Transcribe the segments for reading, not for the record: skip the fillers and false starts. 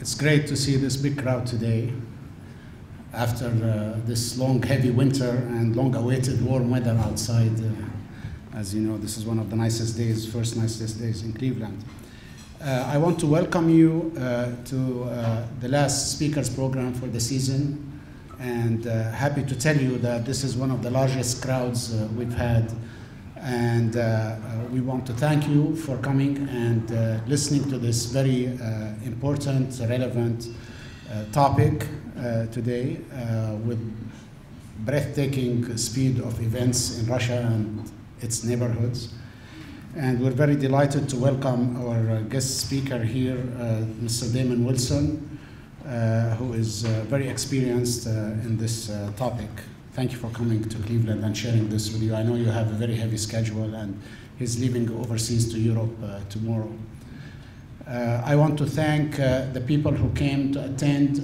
It's great to see this big crowd today after this long, heavy winter and long-awaited warm weather outside. As you know, this is one of the nicest days, first nicest days in Cleveland. I want to welcome you to the last speakers program for the season, and happy to tell you that this is one of the largest crowds we've had. And we want to thank you for coming and listening to this very important, relevant topic today with breathtaking speed of events in Russia and its neighborhoods. And we're very delighted to welcome our guest speaker here, Mr. Damon Wilson, who is very experienced in this topic. Thank you for coming to Cleveland and sharing this with you. I know you have a very heavy schedule, and he's leaving overseas to Europe tomorrow. I want to thank the people who came to attend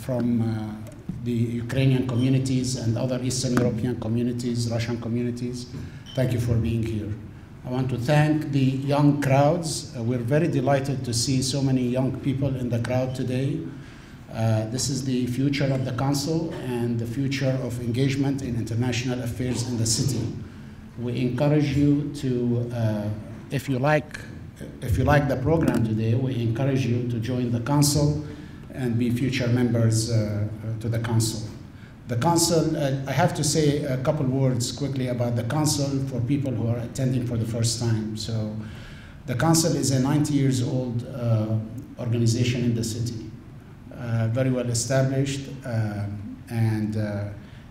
from the Ukrainian communities and other Eastern European communities, Russian communities. Thank you for being here. I want to thank the young crowds. We're very delighted to see so many young people in the crowd today. This is the future of the council and the future of engagement in international affairs in the city. We encourage you to, if you like the program today, we encourage you to join the council and be future members to the council. The council, I have to say a couple words quickly about the council for people who are attending for the first time. So the council is a 90 years old organization in the city. Very well established, and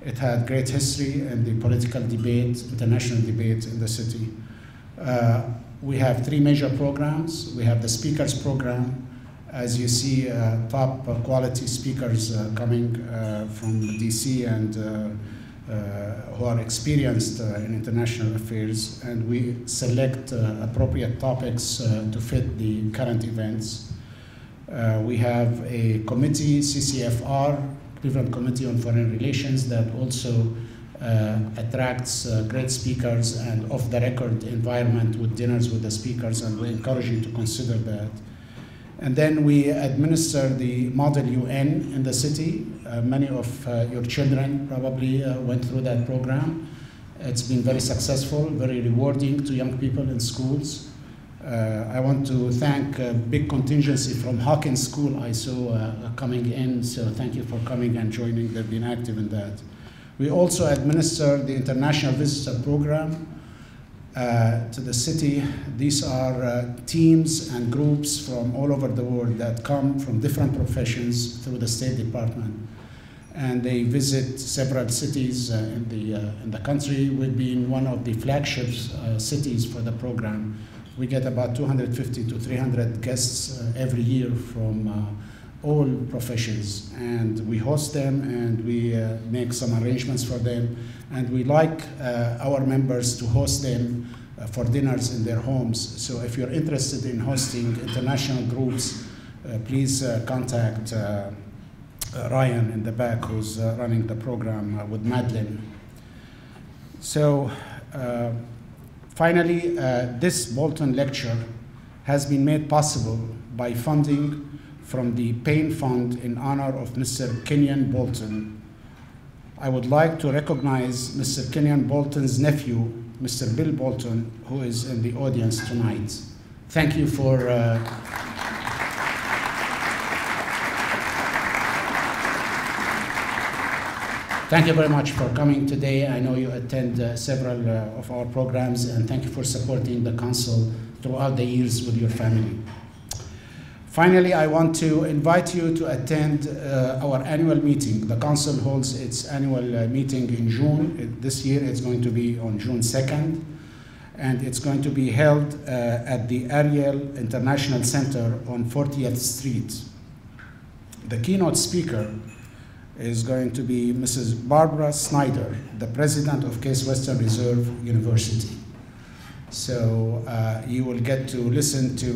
it had great history in the political debate, international debate in the city. We have three major programs. We have the speakers program. As you see, top quality speakers coming from DC and who are experienced in international affairs, and we select appropriate topics to fit the current events. We have a committee, CCFR, Cleveland Committee on Foreign Relations, that also attracts great speakers and off-the-record environment with dinners with the speakers, and we encourage you to consider that. And then we administer the Model UN in the city. Many of your children probably went through that program. It's been very successful, very rewarding to young people in schools. I want to thank a big contingency from Hawkins School I saw coming in, so thank you for coming and joining. They've been active in that. We also administer the International Visitor Program to the city. These are teams and groups from all over the world that come from different professions through the State Department, and they visit several cities in the country. We've been one of the flagship cities for the program. We get about 250 to 300 guests every year from all professions, and we host them and we make some arrangements for them, and we like our members to host them for dinners in their homes. So if you're interested in hosting international groups, please contact Ryan in the back, who's running the program with Madeline. So finally, this Bolton lecture has been made possible by funding from the Payne Fund in honor of Mr. Kenyon Bolton. I would like to recognize Mr. Kenyon Bolton's nephew, Mr. Bill Bolton, who is in the audience tonight. Thank you for thank you very much for coming today. I know you attend several of our programs, and thank you for supporting the council throughout the years with your family. Finally, I want to invite you to attend our annual meeting. The council holds its annual meeting in June. This year it's going to be on June 2nd, and it's going to be held at the Ariel International Center on 40th Street. The keynote speaker is going to be Mrs. Barbara Snyder, the president of Case Western Reserve University. So you will get to listen to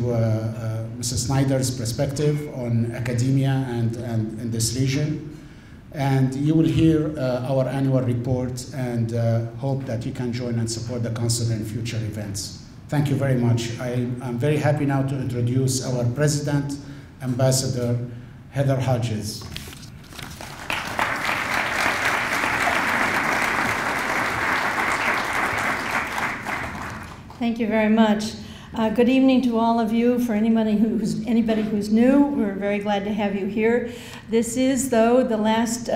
Mrs. Snyder's perspective on academia and in this region. And you will hear our annual report, and hope that you can join and support the council in future events. Thank you very much. I'm very happy now to introduce our president, Ambassador Heather Hodges. Thank you very much. Good evening to all of you. For anybody who's new, we're very glad to have you here. This is, though, the last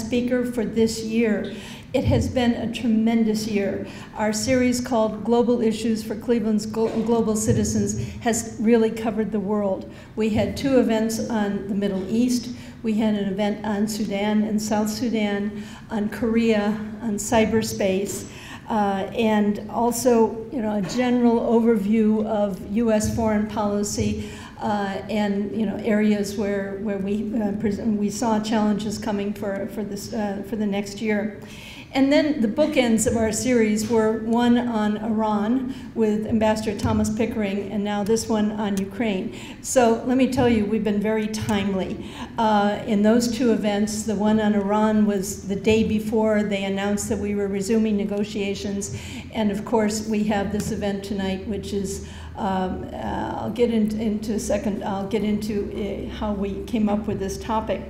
speaker for this year. It has been a tremendous year. Our series called Global Issues for Cleveland's Global Citizens has really covered the world. We had 2 events on the Middle East. We had an event on Sudan and South Sudan, on Korea, on cyberspace, and also, a general overview of U.S. foreign policy and areas where we saw challenges coming for the next year. And then the bookends of our series were one on Iran with Ambassador Thomas Pickering, and now this one on Ukraine. So let me tell you, we've been very timely. In those 2 events, the one on Iran was the day before they announced that we were resuming negotiations. And of course, we have this event tonight, which is, I'll get into a second, I'll get into how we came up with this topic.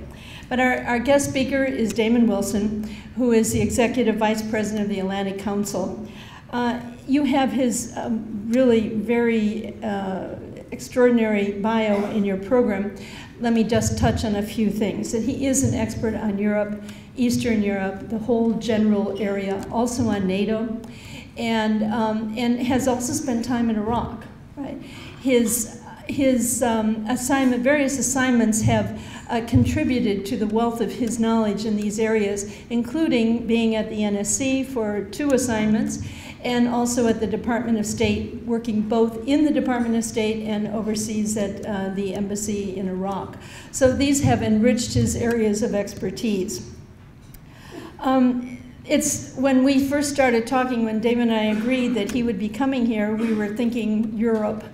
But our guest speaker is Damon Wilson, who is the Executive Vice President of the Atlantic Council. You have his really very extraordinary bio in your program. Let me just touch on a few things. That he is an expert on Europe, Eastern Europe, the whole general area, also on NATO, and has also spent time in Iraq. Right? His various assignments have contributed to the wealth of his knowledge in these areas, including being at the NSC for 2 assignments, and also at the Department of State, working both in the Department of State and overseas at the embassy in Iraq. So these have enriched his areas of expertise. It's when we first started talking, when Damon and I agreed that he would be coming here, we were thinking Europe.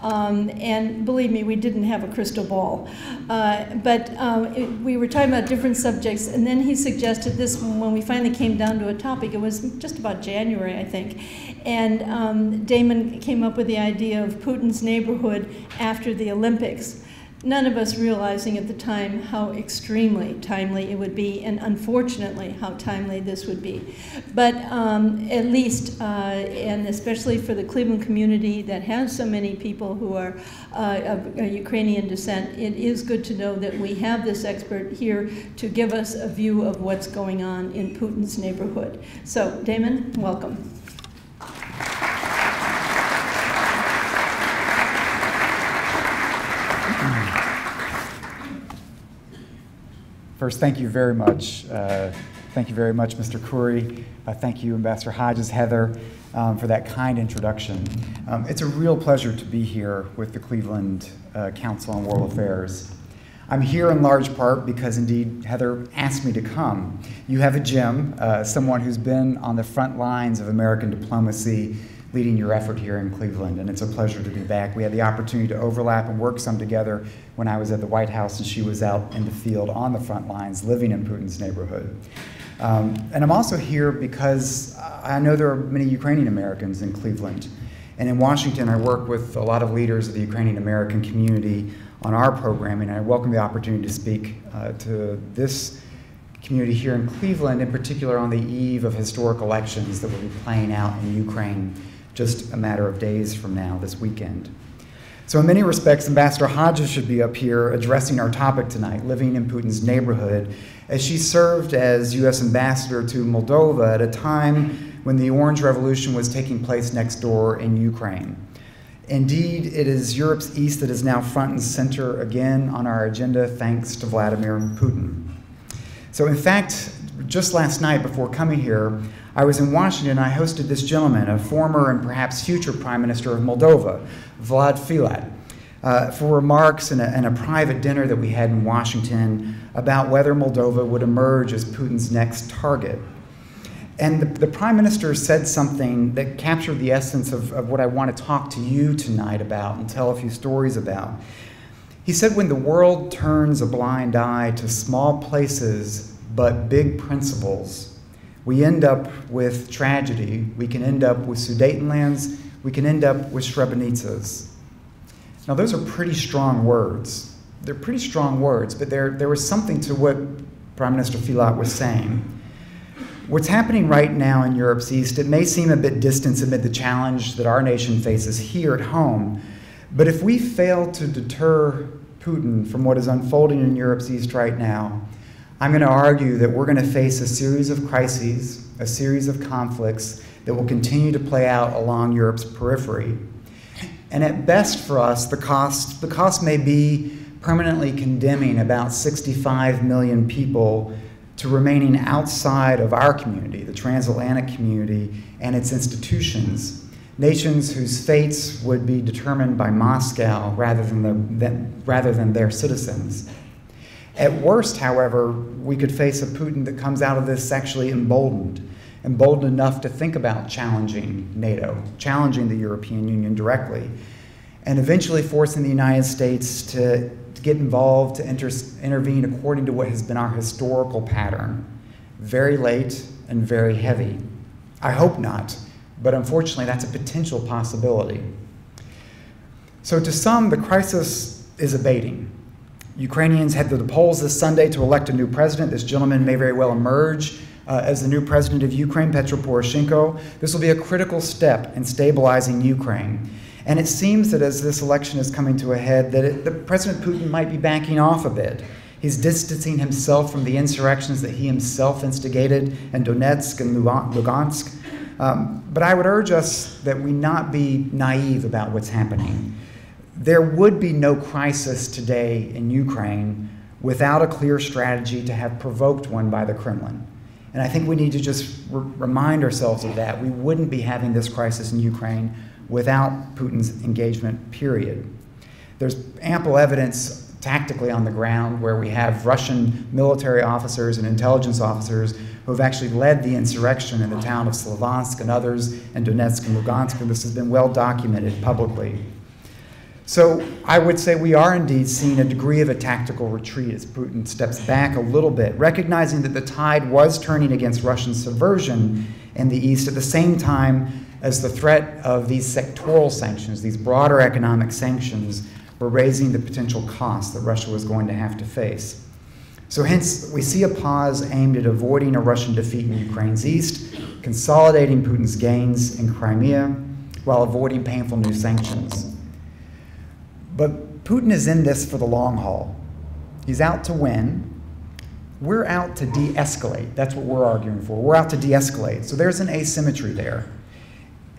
And believe me, we didn't have a crystal ball. We were talking about different subjects, and then he suggested this when we finally came down to a topic. It was just about January, I think. And Damon came up with the idea of Putin's neighborhood after the Olympics. None of us realizing at the time how extremely timely it would be, and unfortunately how timely this would be. But at least, and especially for the Cleveland community that has so many people who are of Ukrainian descent, it is good to know that we have this expert here to give us a view of what's going on in Putin's neighborhood. So, Damon, welcome. First, thank you very much. Thank you very much, Mr. Khoury. Thank you, Ambassador Hodges, Heather, for that kind introduction. It's a real pleasure to be here with the Cleveland Council on World Affairs. I'm here in large part because, indeed, Heather asked me to come. You have a Jim, someone who's been on the front lines of American diplomacy, leading your effort here in Cleveland, and it's a pleasure to be back. We had the opportunity to overlap and work some together when I was at the White House and she was out in the field on the front lines, living in Putin's neighborhood. And I'm also here because I know there are many Ukrainian Americans in Cleveland. And in Washington, I work with a lot of leaders of the Ukrainian American community on our programming, and I welcome the opportunity to speak to this community here in Cleveland, in particular on the eve of historic elections that will be playing out in Ukraine just a matter of days from now, this weekend. So in many respects, Ambassador Hodges should be up here addressing our topic tonight, living in Putin's neighborhood, as she served as U.S. Ambassador to Moldova at a time when the Orange Revolution was taking place next door in Ukraine. Indeed, it is Europe's East that is now front and center again on our agenda, thanks to Vladimir Putin. So in fact, just last night before coming here, I was in Washington. I hosted this gentleman, a former and perhaps future Prime Minister of Moldova, Vlad Filat, for remarks in a private dinner that we had in Washington about whether Moldova would emerge as Putin's next target. And the Prime Minister said something that captured the essence of what I want to talk to you tonight about and tell a few stories about. He said, when the world turns a blind eye to small places but big principles, we end up with tragedy. We can end up with Sudetenlands. We can end up with Srebrenicas. Now, those are pretty strong words. They're pretty strong words, but there was something to what Prime Minister Filat was saying. What's happening right now in Europe's East, it may seem a bit distant amid the challenge that our nation faces here at home, but if we fail to deter Putin from what is unfolding in Europe's East right now, I'm going to argue that we're going to face a series of crises, a series of conflicts that will continue to play out along Europe's periphery. And at best for us, the cost may be permanently condemning about 65 million people to remaining outside of our community, the transatlantic community, and its institutions, nations whose fates would be determined by Moscow rather than their citizens. At worst, however, we could face a Putin that comes out of this actually emboldened enough to think about challenging NATO, challenging the European Union directly, and eventually forcing the United States to get involved, to intervene according to what has been our historical pattern. Very late and very heavy. I hope not, but unfortunately that's a potential possibility. So to some, the crisis is abating. Ukrainians head to the polls this Sunday to elect a new president. This gentleman may very well emerge as the new president of Ukraine, Petro Poroshenko. This will be a critical step in stabilizing Ukraine. And it seems that as this election is coming to a head, that President Putin might be backing off a bit. He's distancing himself from the insurrections that he himself instigated in Donetsk and Lugansk. But I would urge us that we not be naive about what's happening. There would be no crisis today in Ukraine without a clear strategy to have provoked one by the Kremlin. And I think we need to just remind ourselves of that. We wouldn't be having this crisis in Ukraine without Putin's engagement, period. There's ample evidence tactically on the ground where we have Russian military officers and intelligence officers who have actually led the insurrection in the town of Slavansk and others in Donetsk and Lugansk, and this has been well documented publicly. So I would say we are indeed seeing a degree of a tactical retreat as Putin steps back a little bit, recognizing that the tide was turning against Russian subversion in the East at the same time as the threat of these sectoral sanctions, these broader economic sanctions, were raising the potential costs that Russia was going to have to face. So hence, we see a pause aimed at avoiding a Russian defeat in Ukraine's east, consolidating Putin's gains in Crimea, while avoiding painful new sanctions. But Putin is in this for the long haul. He's out to win. We're out to de-escalate. That's what we're arguing for. We're out to de-escalate. So there's an asymmetry there.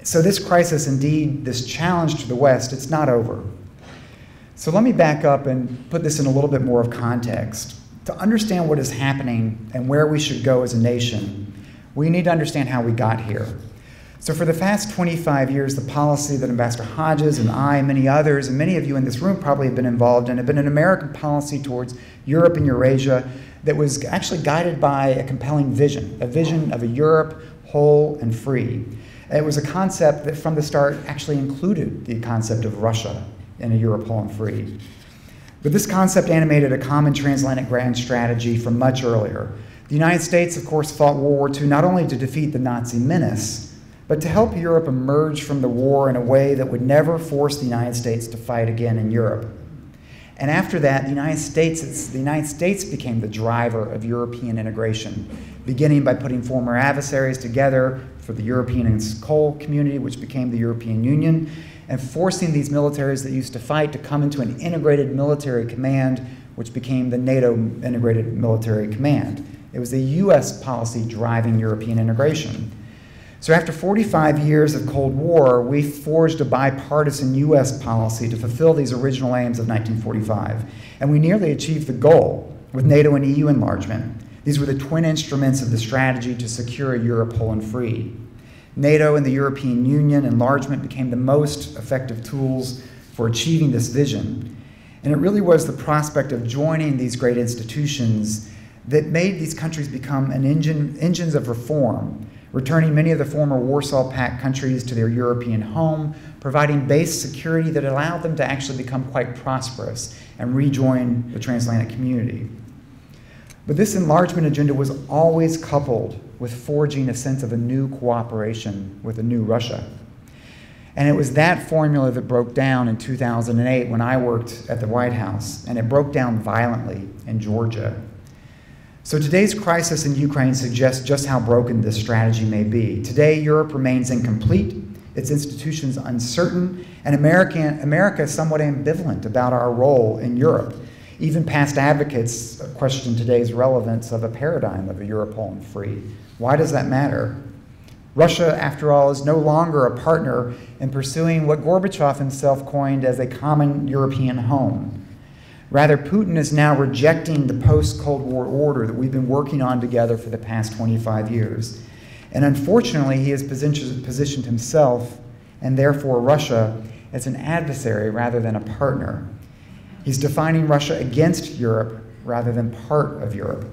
So this crisis, indeed, this challenge to the West, it's not over. So let me back up and put this in a little bit more of context. To understand what is happening and where we should go as a nation, we need to understand how we got here. So for the past 25 years, the policy that Ambassador Hodges and I and many others, and many of you in this room probably have been involved in, have been an American policy towards Europe and Eurasia that was actually guided by a compelling vision, a vision of a Europe whole and free. It was a concept that from the start actually included the concept of Russia in a Europe whole and free. But this concept animated a common transatlantic grand strategy from much earlier. The United States, of course, fought World War II not only to defeat the Nazi menace, but to help Europe emerge from the war in a way that would never force the United States to fight again in Europe. And after that, the United States became the driver of European integration, beginning by putting former adversaries together for the European and coal community, which became the European Union, and forcing these militaries that used to fight to come into an integrated military command, which became the NATO Integrated Military Command. It was the US policy driving European integration. So after 45 years of Cold War, we forged a bipartisan US policy to fulfill these original aims of 1945. And we nearly achieved the goal with NATO and EU enlargement. These were the twin instruments of the strategy to secure a Europe whole and free. NATO and the European Union enlargement became the most effective tools for achieving this vision. And it really was the prospect of joining these great institutions that made these countries become engines of reform, returning many of the former Warsaw Pact countries to their European home, providing base security that allowed them to actually become quite prosperous and rejoin the transatlantic community. But this enlargement agenda was always coupled with forging a sense of a new cooperation with a new Russia. And it was that formula that broke down in 2008 when I worked at the White House, and it broke down violently in Georgia. So today's crisis in Ukraine suggests just how broken this strategy may be. Today, Europe remains incomplete, its institutions uncertain, and America is somewhat ambivalent about our role in Europe. Even past advocates question today's relevance of a paradigm of a Europe whole and free. Why does that matter? Russia, after all, is no longer a partner in pursuing what Gorbachev himself coined as a common European home. Rather, Putin is now rejecting the post-Cold War order that we've been working on together for the past 25 years. And unfortunately, he has positioned himself, and therefore Russia, as an adversary rather than a partner. He's defining Russia against Europe rather than part of Europe.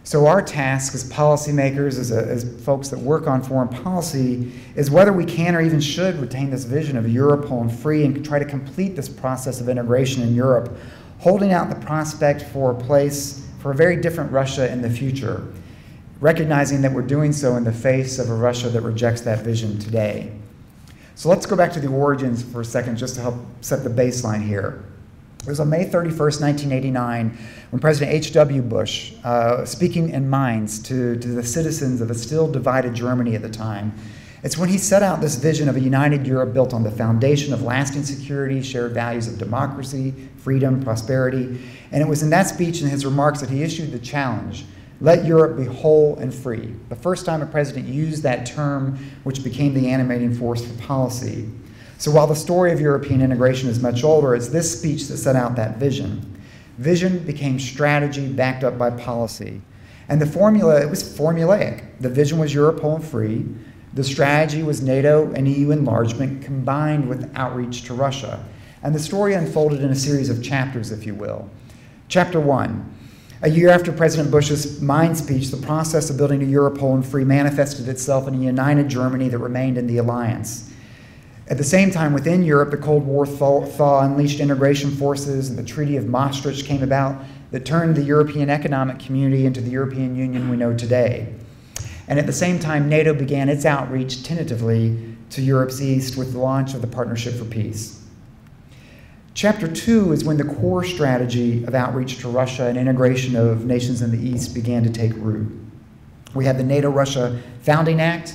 So our task as policymakers, as folks that work on foreign policy, is whether we can or even should retain this vision of a Europe whole and free and try to complete this process of integration in Europe, holding out the prospect for a place for a very different Russia in the future, recognizing that we're doing so in the face of a Russia that rejects that vision today. So let's go back to the origins for a second just to help set the baseline here. It was on May 31st, 1989, when President H.W. Bush, speaking in Mainz to the citizens of a still divided Germany at the time, it's when he set out this vision of a united Europe built on the foundation of lasting security, shared values of democracy, freedom, prosperity. And it was in that speech and his remarks that he issued the challenge, let Europe be whole and free. The first time a president used that term, which became the animating force for policy. So while the story of European integration is much older, it's this speech that set out that vision. Vision became strategy backed up by policy. And the formula, it was formulaic. The vision was Europe whole and free. The strategy was NATO and EU enlargement combined with outreach to Russia. And the story unfolded in a series of chapters, if you will. Chapter 1. A year after President Bush's Mainz speech, the process of building a Europe whole and free manifested itself in a united Germany that remained in the alliance. At the same time, within Europe, the Cold War thaw unleashed integration forces, and the Treaty of Maastricht came about that turned the European Economic Community into the European Union we know today. And at the same time, NATO began its outreach tentatively to Europe's east with the launch of the Partnership for Peace. Chapter 2 is when the core strategy of outreach to Russia and integration of nations in the east began to take root. We had the NATO-Russia Founding Act,